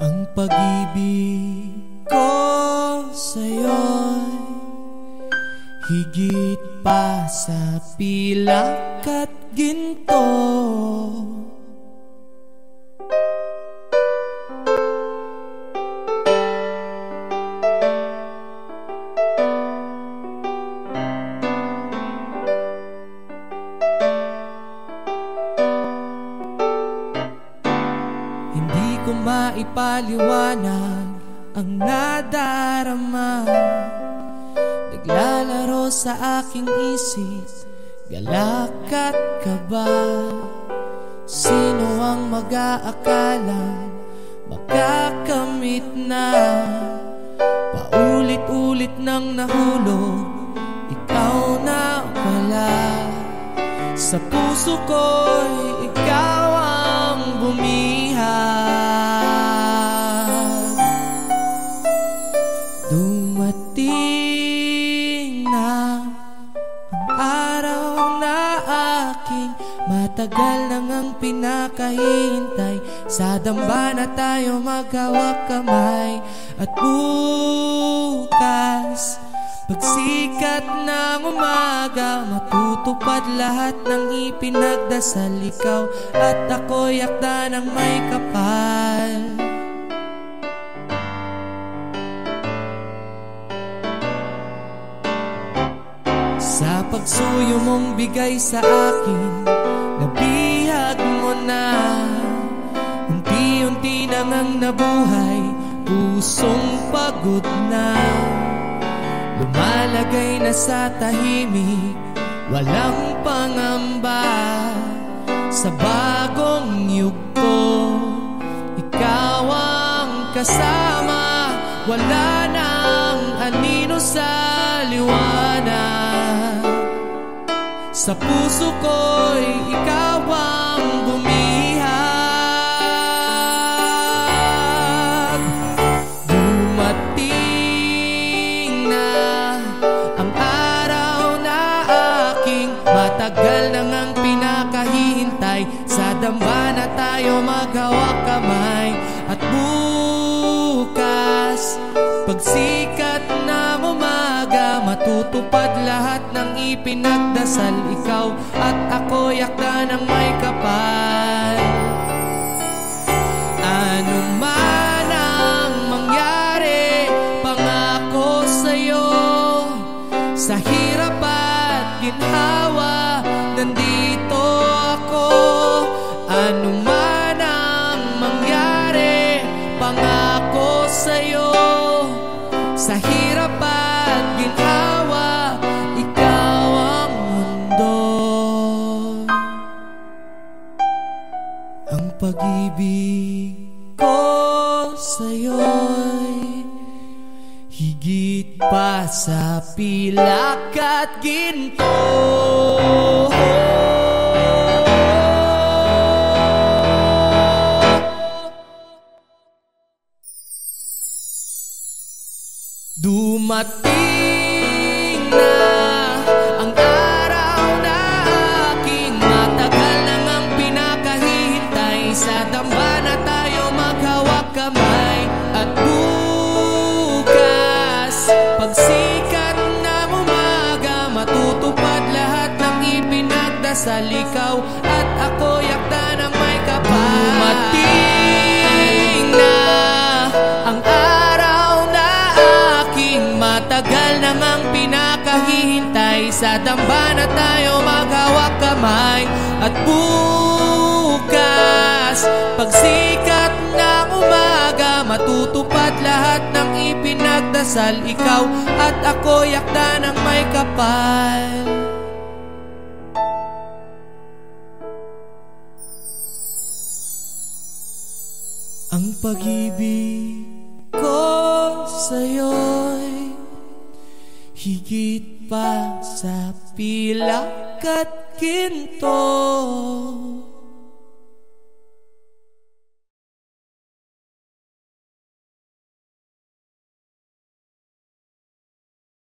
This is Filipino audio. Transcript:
Ang pag-ibig ko sa'yo'y higit pa sa pilak at ginto. Hindi ko maipaliwanag ang nadarama, naglalaro sa aking isip, galak at kaba. Sino ang mag-aakala makakamit na? Paulit-ulit nang nahulog, ikaw na pala. Sa puso ko'y ikaw ang bumihag. Dumating na ang araw na aking matagal nang ang pinakahihintay. Sa dambana tayo maghawak kamay. At bukas, pagsikat ng umaga, matutupad lahat ng ipinagdasal. Ikaw at ako'y akda ng may kapal. Sa pagsuyo mong bigay sa akin, nabihag mo na. Unti-unti na ngang nabuhay, pusong pagod na. Lumalagay na sa tahimik, walang pangamba. Sa bagong yugto, ikaw ang kasama. Wala nang anino sa liwanag. Sa puso ko'y ikaw ang bumihag. Dumating na ang araw na aking matagal nang ang pinakahihintay. Sa dambana tayo maghawak kamay. At bukas, pagsikat ng umaga, matutupad lahat ng ipinagdasal. Ikaw at ako'y akda ng may kapal. Ano man ang mangyari, pangako sa'yo, sa hirap at ginhawa, nandito ako. Ano man ang mangyari, pangako sa'yo, sa hirap at ginhawa, ikaw ang mundo. Ang pag-ibig ko sa'yo'y higit pa sa pilak at ginto. Dumating na ang araw na aking matagal nang ang pinakahihintay. Sa dambana tayo maghawak kamay. At bukas, pagsikat ng umaga, matutupad lahat ng ipinagdasal. Ikaw at ako'y akda ng may kapal. Dumating na ang araw na aking matagal nang ang pinakahihintay. Sa dambana tayo maghawak kamay. At bukas, pagsikat ng umaga, matutupad lahat ng ipinagdasal. Ikaw at ako'y akda ng may kapal. Ang pag-ibig ko sa'yo'y higit pa sa pilak at ginto.